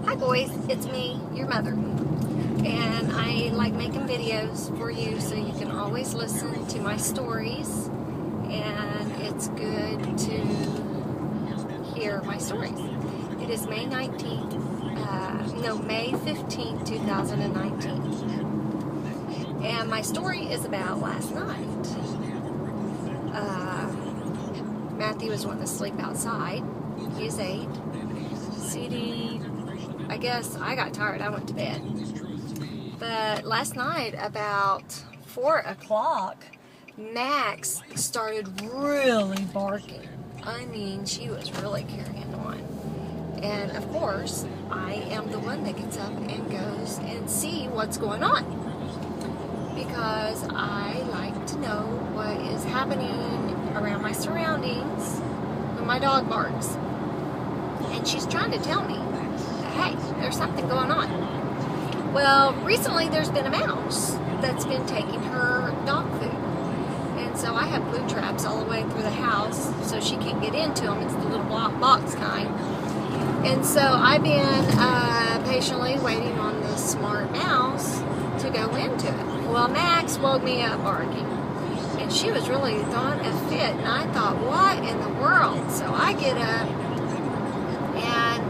Hi boys, it's me, your mother, and I like making videos for you so you can always listen to my stories, and it's good to hear my stories. It is May 19th, May 15th, 2019, and my story is about last night. Matthew was wanting to sleep outside. He's 8. CD, I guess I got tired. I went to bed. But last night, about 4 o'clock, Max started really barking. I mean, she was really carrying on. And of course, I am the one that gets up and goes and see what's going on, because I like to know what is happening around my surroundings when my dog barks. And she's trying to tell me, hey, there's something going on. Well, recently there's been a mouse that's been taking her dog food. And so I have glue traps all the way through the house so she can't get into them. It's the little block box kind. And so I've been patiently waiting on this smart mouse to go into it. Well, Max woke me up barking. And she was really throwing a fit. And I thought, what in the world? So I get up. And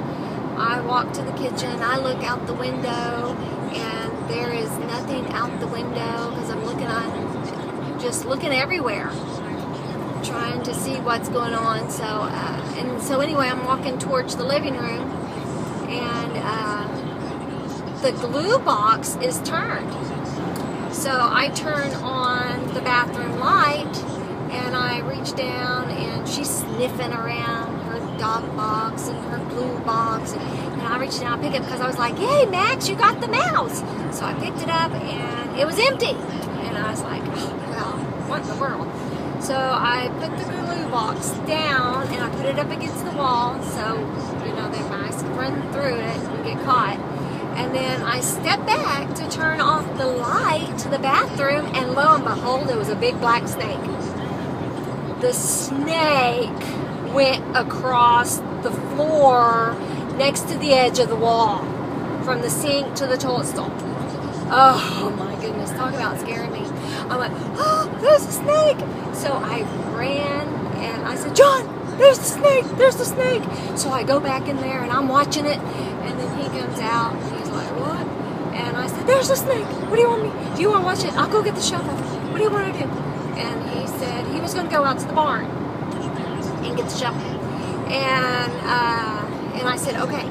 I walk to the kitchen, I look out the window, and there is nothing out the window because I'm just looking everywhere, trying to see what's going on. So anyway, I'm walking towards the living room, and the glue box is turned. So I turn on the bathroom light, and I reach down, and she's sniffing around her dog box and her glue box, and I reached down and picked it because I was like, hey Max, you got the mouse. So I picked it up and it was empty, and I was like, oh, well, what in the world? So I put the glue box down and I put it up against the wall so the mice could run through it and get caught. And then I stepped back to turn off the light to the bathroom, and lo and behold, it was a big black snake. The snake went across the floor next to the edge of the wall, from the sink to the toilet stall. Oh my goodness, talk about scaring me. I went, oh, there's a snake. So I ran and I said, John, there's the snake, there's the snake. So I go back in there and I'm watching it, and then he comes out and he's like, what? And I said, there's a snake. What do you want me? Do you want to watch it? I'll go get the shovel. What do you want to do? And he said he was going to go out to the barn and get the shovel. And I said, okay.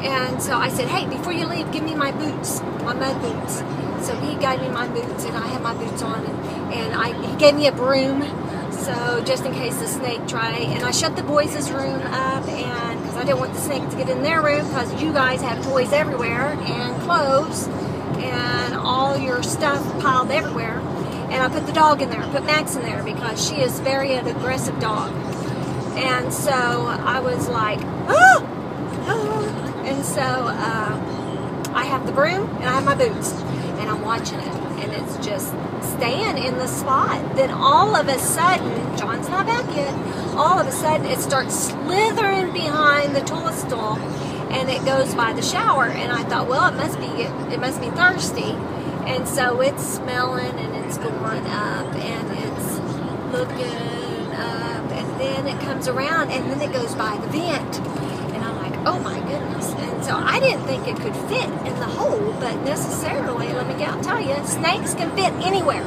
And so I said, hey, before you leave, give me my boots, my mud boots. So he gave me my boots, and I had my boots on, and he gave me a broom, so just in case the snake tried. And I shut the boys' room up, and because I didn't want the snake to get in their room, because you guys have toys everywhere, and clothes, and all your stuff piled everywhere. And I put the dog in there, I put Max in there, because she is very an aggressive dog. And so I was like, oh! And so I have the broom and I have my boots, and I'm watching it, and it's just staying in the spot. Then all of a sudden, John's not back yet, all of a sudden it starts slithering behind the toilet stall, and it goes by the shower. And I thought, well, it must be thirsty. And so it's smelling, and it's going up, and it's looking up, and then it comes around, and then it goes by the vent. And I'm like, oh my goodness. And so I didn't think it could fit in the hole, but necessarily, let me tell you, snakes can fit anywhere.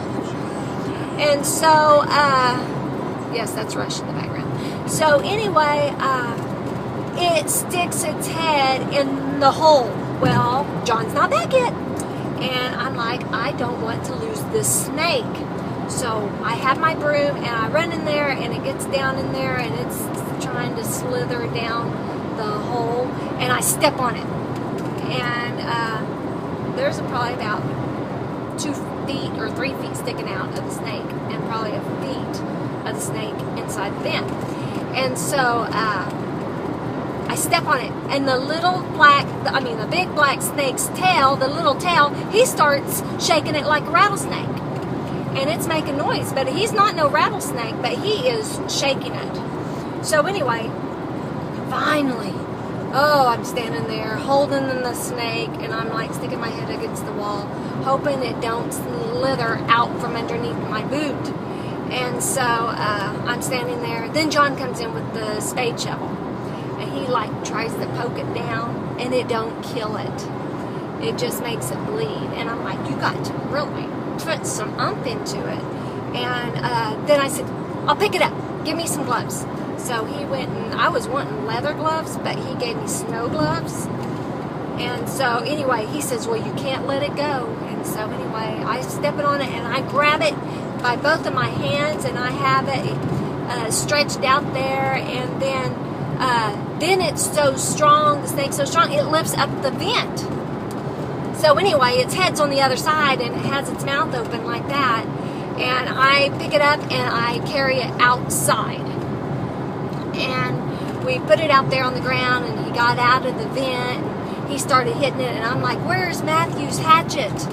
And so, yes, that's Rush in the background. So anyway, it sticks its head in the hole. Well, John's not back yet. And I'm like, I don't want to lose this snake. So I have my broom, and I run in there, and it gets down in there, and it's trying to slither down the hole, and I step on it. And there's probably about 2 feet or 3 feet sticking out of the snake, and probably a feet of the snake inside the vent. And so I step on it, and the big black snake's tail, the little tail, he starts shaking it like a rattlesnake. And it's making noise, but he's not no rattlesnake, but he is shaking it. So anyway, finally, Oh, I'm standing there holding the snake, and I'm like sticking my head against the wall, hoping it don't slither out from underneath my boot. And so I'm standing there. Then John comes in with the spade shovel, and he like tries to poke it down, and it don't kill it. It just makes it bleed. And I'm like, you got to really put some oomph into it. And then I said, I'll pick it up. Give me some gloves. So he went, and I was wanting leather gloves, but he gave me snow gloves. And so anyway, he says, well, you can't let it go. And so anyway, I step it on it, and I grab it by both of my hands, and I have it stretched out there, and then it's so strong, the snake's so strong, it lifts up the vent. So anyway, its head's on the other side, and it has its mouth open like that, and I pick it up, and I carry it outside, and we put it out there on the ground, and he got out of the vent, and he started hitting it, and I'm like, where's Matthew's hatchet?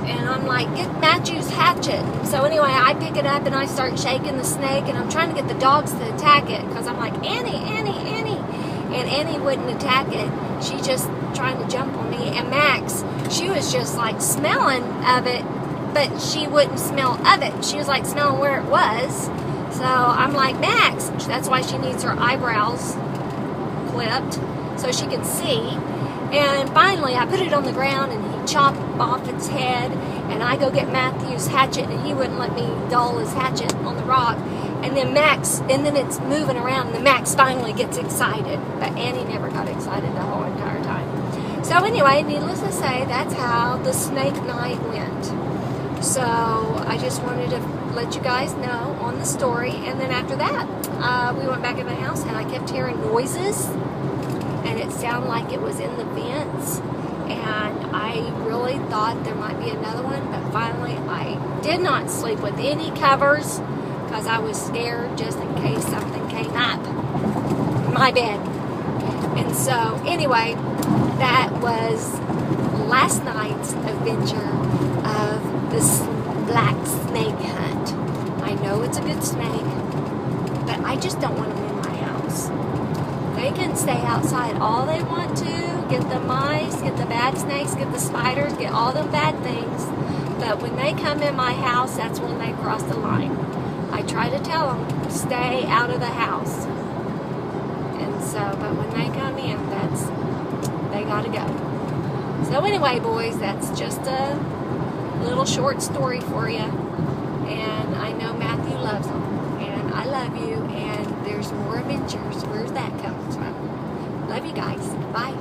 And I'm like, get Matthew's hatchet. So anyway, I pick it up and I start shaking the snake, and I'm trying to get the dogs to attack it, because I'm like, Annie, Annie, Annie. And Annie wouldn't attack it. She just trying to jump on me. And Max, she was just like smelling of it, but she wouldn't smell of it. She was like smelling where it was. So I'm like, Max, that's why she needs her eyebrows clipped so she can see. And finally, I put it on the ground, and he chopped off its head, and I go get Matthew's hatchet, and he wouldn't let me dull his hatchet on the rock. And then it's moving around, and then Max finally gets excited. But Annie never got excited the whole entire time. So anyway, needless to say, that's how the snake night went. So I just wanted to let you guys know on the story. And then after that, we went back in the house, and I kept hearing noises, and it sounded like it was in the vents. And I really thought there might be another one, but finally I did not sleep with any covers, because I was scared just in case something came up my bed. And so anyway, that was last night's adventure of the black snake hunt. I know it's a good snake, but I just don't want them in my house. They can stay outside all they want to, get the mice, get the bad snakes, get the spiders, get all them bad things. But when they come in my house, that's when they cross the line. I try to tell them, stay out of the house. And so, but when they come in, they gotta go. So anyway, boys, that's just a little short story for you. And I know Matthew loves them. And I love you. And there's more adventures. Where's that coming from? Love you guys. Bye.